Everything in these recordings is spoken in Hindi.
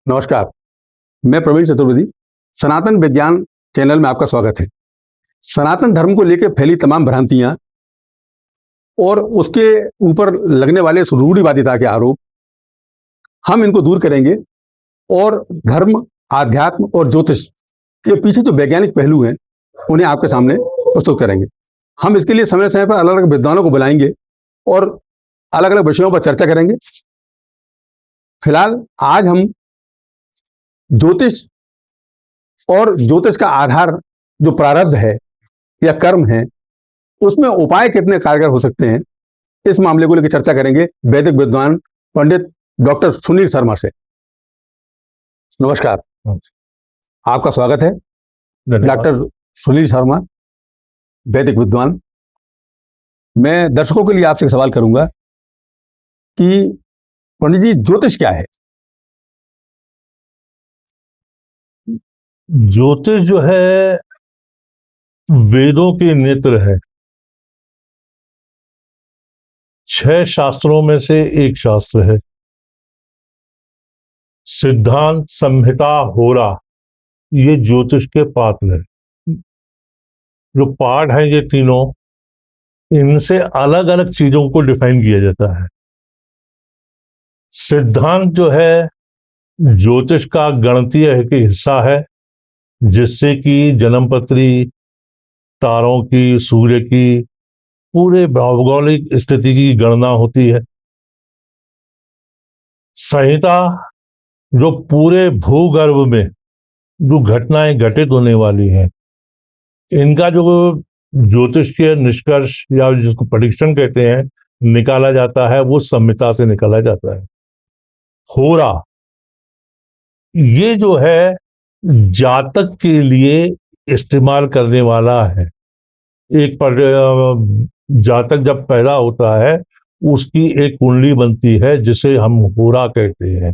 नमस्कार, मैं प्रवीण चतुर्वेदी। सनातन विज्ञान चैनल में आपका स्वागत है। सनातन धर्म को लेकर फैली तमाम भ्रांतियां और उसके ऊपर लगने वाले रूढ़िवादिता के आरोप, हम इनको दूर करेंगे और धर्म, आध्यात्म और ज्योतिष के पीछे जो वैज्ञानिक पहलू हैं, उन्हें आपके सामने प्रस्तुत करेंगे। हम इसके लिए समय समय पर अलग अलग विद्वानों को बुलाएंगे और अलग अलग विषयों पर चर्चा करेंगे। फिलहाल आज हम ज्योतिष और ज्योतिष का आधार जो प्रारब्ध है या कर्म है, उसमें उपाय कितने कारगर हो सकते हैं, इस मामले को लेकर चर्चा करेंगे वैदिक विद्वान पंडित डॉक्टर सुनील शर्मा से। नमस्कार, आपका स्वागत है डॉक्टर सुनील शर्मा, वैदिक विद्वान। मैं दर्शकों के लिए आपसे सवाल करूंगा कि पंडित जी, ज्योतिष क्या है? ज्योतिष जो है वेदों के नेत्र है। 6 शास्त्रों में से एक शास्त्र है। सिद्धांत, संहिता, होरा, ये ज्योतिष के पात्र हैं। जो पाठ हैं ये तीनों, इनसे अलग अलग चीजों को डिफाइन किया जाता है। सिद्धांत जो है ज्योतिष का गणितीय एक हिस्सा है, जिससे कि जन्मपत्री, तारों की, सूर्य की, पूरे भौगोलिक स्थिति की गणना होती है। संहिता जो पूरे भूगर्भ में जो घटनाएं घटित होने वाली हैं, इनका जो ज्योतिषीय निष्कर्ष या जिसको प्रेडिक्शन कहते हैं, निकाला जाता है, वो संहिता से निकाला जाता है। होरा ये जो है जातक के लिए इस्तेमाल करने वाला है। एक जातक जब पैदा होता है, उसकी एक कुंडली बनती है जिसे हम होरा कहते हैं।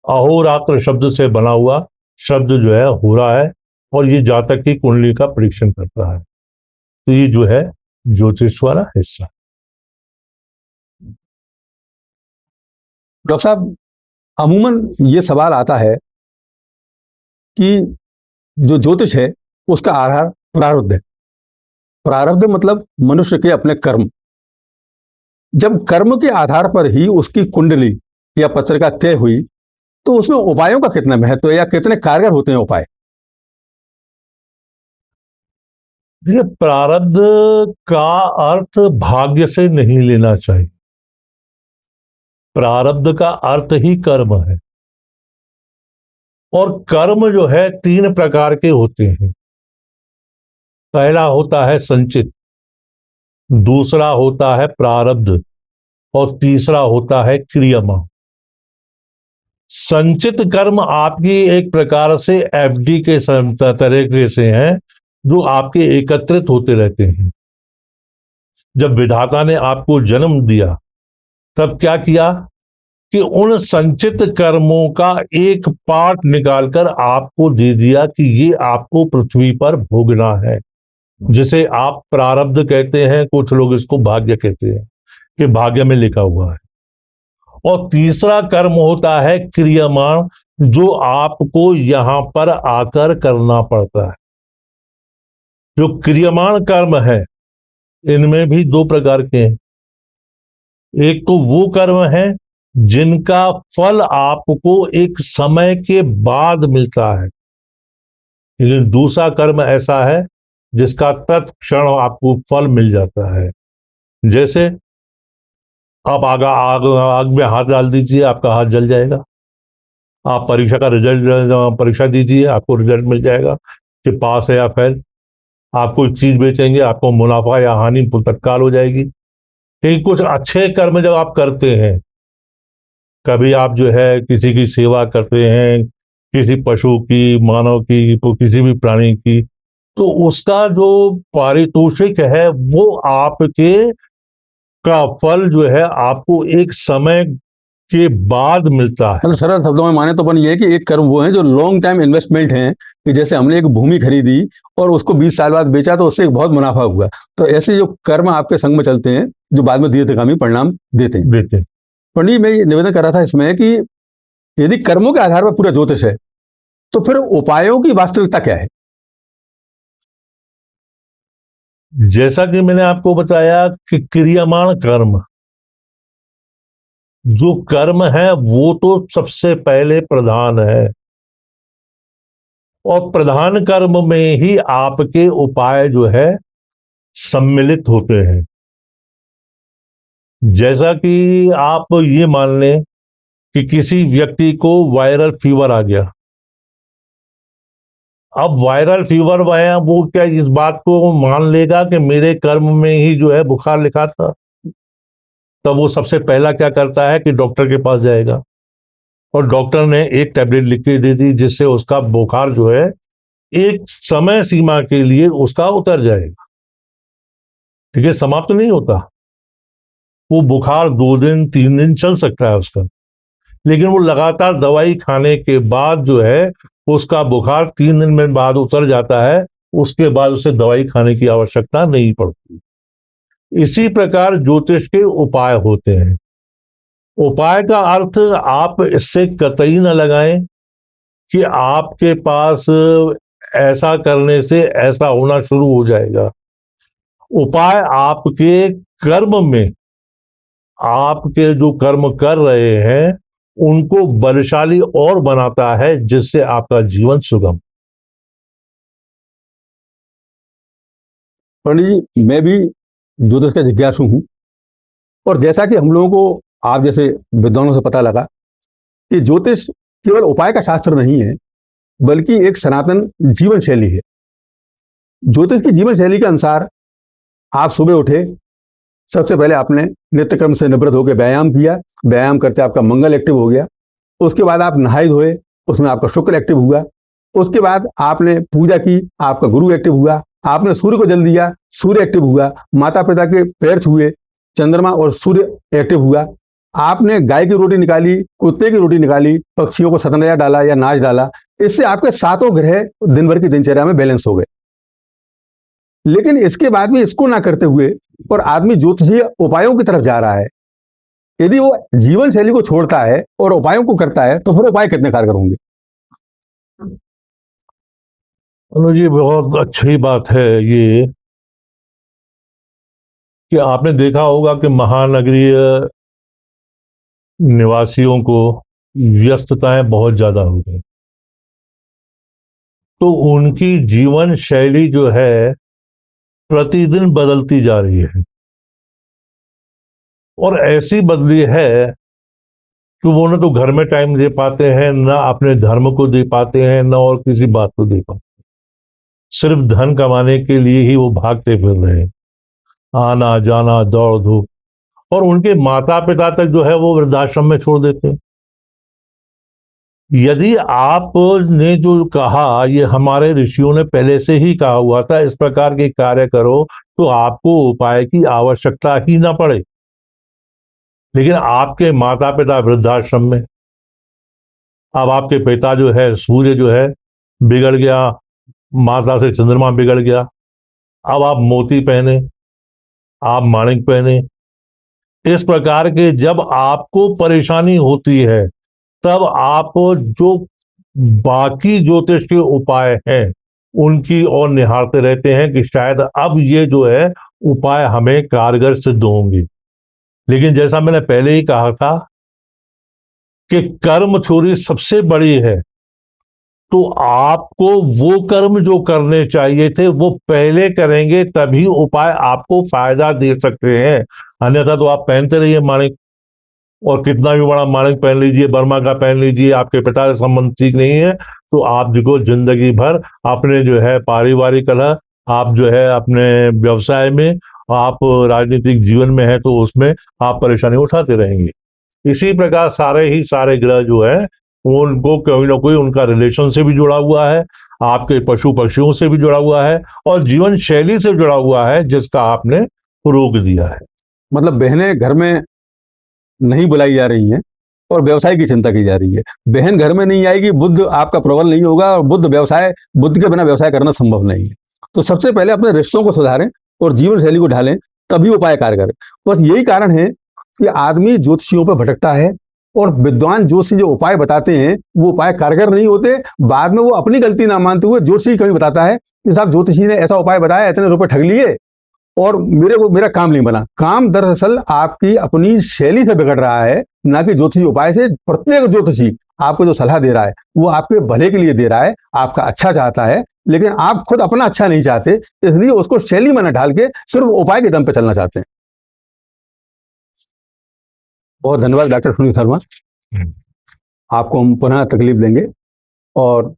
अहोरात्र शब्द से बना हुआ शब्द जो है होरा है, और ये जातक की कुंडली का प्रेडिक्शन करता है। तो ये जो है ज्योतिष वाला हिस्सा। डॉक्टर साहब, अमूमन ये सवाल आता है कि जो ज्योतिष है उसका आधार प्रारब्ध है। प्रारब्ध मतलब मनुष्य के अपने कर्म। जब कर्म के आधार पर ही उसकी कुंडली या पत्रिका तय हुई, तो उसमें उपायों का कितना महत्व है या कितने कारगर होते हैं उपाय? ये प्रारब्ध का अर्थ भाग्य से नहीं लेना चाहिए। प्रारब्ध का अर्थ ही कर्म है, और कर्म जो है 3 प्रकार के होते हैं। पहला होता है संचित, दूसरा होता है प्रारब्ध, और तीसरा होता है क्रियमा। संचित कर्म आपकी एक प्रकार से एफडी के तरीके से हैं, जो आपके एकत्रित होते रहते हैं। जब विधाता ने आपको जन्म दिया, तब क्या किया कि उन संचित कर्मों का एक पार्ट निकालकर आपको दे दिया कि ये आपको पृथ्वी पर भोगना है, जिसे आप प्रारब्ध कहते हैं, कुछ लोग इसको भाग्य कहते हैं, कि भाग्य में लिखा हुआ है। और तीसरा कर्म होता है क्रियमाण, जो आपको यहां पर आकर करना पड़ता है। जो क्रियमाण कर्म है, इनमें भी 2 प्रकार के हैं। एक तो वो कर्म है जिनका फल आपको एक समय के बाद मिलता है, लेकिन दूसरा कर्म ऐसा है जिसका तत्क्षण आपको फल मिल जाता है। जैसे आप आग में हाथ डाल दीजिए, आपका हाथ जल जाएगा। आप परीक्षा का रिजल्ट परीक्षा दीजिए, आपको रिजल्ट मिल जाएगा कि पास है या फेल। आप कोई चीज बेचेंगे, आपको मुनाफा या हानि तत्काल हो जाएगी। लेकिन कुछ अच्छे कर्म जब आप करते हैं, कभी आप जो है किसी की सेवा करते हैं, किसी पशु की, मानव की, तो किसी भी प्राणी की, तो उसका जो पारितोषिक है वो आपके का फल जो है आपको एक समय के बाद मिलता है। मतलब सरल शब्दों में माने तो अपन ये है कि एक कर्म वो है जो लॉन्ग टाइम इन्वेस्टमेंट है, कि जैसे हमने एक भूमि खरीदी और उसको 20 साल बाद बेचा तो उससे एक बहुत मुनाफा हुआ। तो ऐसे जो कर्म आपके संग में चलते हैं, जो बाद में दीर्घगामी परिणाम देते हैं। देते हैं। पंडित, मैं ये निवेदन कर रहा था इसमें कि यदि कर्मों के आधार पर पूरा ज्योतिष है, तो फिर उपायों की वास्तविकता क्या है? जैसा कि मैंने आपको बताया कि क्रियामाण कर्म, जो कर्म है वो तो सबसे पहले प्रधान है, और प्रधान कर्म में ही आपके उपाय जो है सम्मिलित होते हैं। जैसा कि आप ये मान लें कि किसी व्यक्ति को वायरल फीवर आ गया। अब वायरल फीवर आया, वो क्या इस बात को मान लेगा कि मेरे कर्म में ही जो है बुखार लिखा था? तब वो सबसे पहला क्या करता है कि डॉक्टर के पास जाएगा, और डॉक्टर ने एक टैबलेट लिख के दे दी जिससे उसका बुखार जो है एक समय सीमा के लिए उसका उतर जाएगा। ठीक है, समाप्त नहीं होता। वो बुखार 2 दिन 3 दिन चल सकता है उसका, लेकिन वो लगातार दवाई खाने के बाद जो है उसका बुखार 3 दिन में बाद उतर जाता है। उसके बाद उसे दवाई खाने की आवश्यकता नहीं पड़ती। इसी प्रकार ज्योतिष के उपाय होते हैं। उपाय का अर्थ आप इससे कतई न लगाएं कि आपके पास ऐसा करने से ऐसा होना शुरू हो जाएगा। उपाय आपके कर्म में, आपके जो कर्म कर रहे हैं उनको बलशाली और बनाता है, जिससे आपका जीवन सुगम। पंडित जी, मैं भी ज्योतिष का जिज्ञासु हूँ, और जैसा कि हम लोगों को आप जैसे विद्वानों से पता लगा कि ज्योतिष केवल उपाय का शास्त्र नहीं है, बल्कि एक सनातन जीवन शैली है। ज्योतिष की जीवन शैली के अनुसार आप सुबह उठे, सबसे पहले आपने नित्य कर्म से निवृत्त होकर व्यायाम किया, व्यायाम करते आपका मंगल एक्टिव हो गया। उसके बाद आप नहाए धोए, उसमें आपका शुक्र एक्टिव हुआ। उसके बाद आपने पूजा की, आपका गुरु एक्टिव हुआ। आपने सूर्य को जल दिया, सूर्य एक्टिव हुआ। माता पिता के पैर छुए, चंद्रमा और सूर्य एक्टिव हुआ। आपने गाय की रोटी निकाली, कुत्ते की रोटी निकाली, पक्षियों को सतनया डाला या नाच डाला। इससे आपके सातों ग्रह दिन भर की दिनचर्या में बैलेंस हो गए। लेकिन इसके बाद भी इसको ना करते हुए और आदमी ज्योतिषीय उपायों की तरफ जा रहा है। यदि वो जीवन शैली को छोड़ता है और उपायों को करता है, तो फिर उपाय कितने कारगर होंगे? अनुज जी, बहुत अच्छी बात है ये कि आपने देखा होगा कि महानगरीय निवासियों को व्यस्तताएं बहुत ज्यादा हो गई, तो उनकी जीवन शैली जो है प्रतिदिन बदलती जा रही है, और ऐसी बदली है कि वो न तो घर में टाइम दे पाते हैं, ना अपने धर्म को दे पाते हैं, ना और किसी बात को दे पाते। सिर्फ धन कमाने के लिए ही वो भागते फिर रहे हैं, आना जाना दौड़ धूप, और उनके माता पिता तक जो है वो वृद्धाश्रम में छोड़ देते हैं। यदि आपने जो कहा, ये हमारे ऋषियों ने पहले से ही कहा हुआ था, इस प्रकार के कार्य करो तो आपको उपाय की आवश्यकता ही ना पड़े। लेकिन आपके माता पिता वृद्धाश्रम में, अब आपके पिता जो है सूर्य जो है बिगड़ गया, माता से चंद्रमा बिगड़ गया। अब आप मोती पहने, आप माणिक पहने, इस प्रकार के जब आपको परेशानी होती है, तब आप जो बाकी ज्योतिष के उपाय हैं उनकी ओर निहारते रहते हैं कि शायद अब ये जो है उपाय हमें कारगर सिद्ध होंगे। लेकिन जैसा मैंने पहले ही कहा था कि कर्म थ्योरी सबसे बड़ी है, तो आपको वो कर्म जो करने चाहिए थे वो पहले करेंगे, तभी उपाय आपको फायदा दे सकते हैं। अन्यथा तो आप पहनते रहिए माणिक, और कितना भी बड़ा माणिक पहन लीजिए, बर्मा का पहन लीजिए, आपके पिता से संबंध ठीक नहीं है तो आप जो जिंदगी भर अपने जो है पारिवारिक कलह, आप जो है अपने व्यवसाय में, आप राजनीतिक जीवन में है तो उसमें आप परेशानी उठाते रहेंगे। इसी प्रकार सारे ही सारे ग्रह जो है उनको कोई ना कोई उनका रिलेशन से भी जुड़ा हुआ है, आपके पशु पक्षियों से भी जुड़ा हुआ है, और जीवन शैली से जुड़ा हुआ है जिसका आपने रोक दिया है। मतलब बहनें घर में नहीं बुलाई जा रही हैं और व्यवसाय की चिंता की जा रही है। बहन घर में नहीं आएगी, बुद्ध आपका प्रबल नहीं होगा, और बुद्ध के बिना व्यवसाय करना संभव नहीं है। तो सबसे पहले अपने रिश्तों को सुधारें और जीवन शैली को ढालें, तभी उपाय कारगर है। बस यही कारण है कि आदमी ज्योतिषियों पर भटकता है, और विद्वान ज्योतिषी जो उपाय बताते हैं वो उपाय कारगर नहीं होते। बाद में वो अपनी गलती ना मानते हुए ज्योतिषी कभी बताता है कि साहब ज्योतिषी ने ऐसा उपाय बताया, इतने रुपए ठग लिए और मेरा काम नहीं बना। काम दरअसल आपकी अपनी शैली से बिगड़ रहा है, ना कि ज्योतिषी उपाय से। प्रत्येक ज्योतिषी आपको जो सलाह दे रहा है वो आपके भले के लिए दे रहा है, आपका अच्छा चाहता है, लेकिन आप खुद अपना अच्छा नहीं चाहते, इसलिए उसको शैली में न ढाल के सिर्फ उपाय के दम पे चलना चाहते हैं। बहुत धन्यवाद डॉक्टर सुनील शर्मा, आपको हम पुनः तकलीफ देंगे और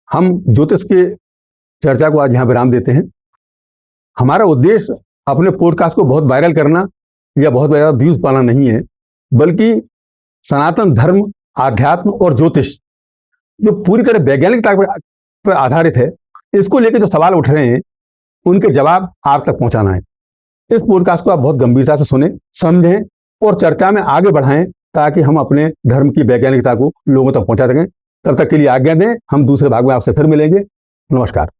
हम ज्योतिष के चर्चा को आज यहाँ विराम देते हैं। हमारा उद्देश्य अपने पॉडकास्ट को बहुत वायरल करना या बहुत ज्यादा व्यूज पाना नहीं है, बल्कि सनातन धर्म, आध्यात्म और ज्योतिष जो पूरी तरह वैज्ञानिकता पर आधारित है, इसको लेकर जो सवाल उठ रहे हैं उनके जवाब आप तक पहुंचाना है। इस पॉडकास्ट को आप बहुत गंभीरता से सुने, समझें और चर्चा में आगे बढ़ाएं, ताकि हम अपने धर्म की वैज्ञानिकता को लोगों तक पहुंचा सकें। तब तक के लिए आज्ञा दें, हम दूसरे भाग में आपसे फिर मिलेंगे। नमस्कार।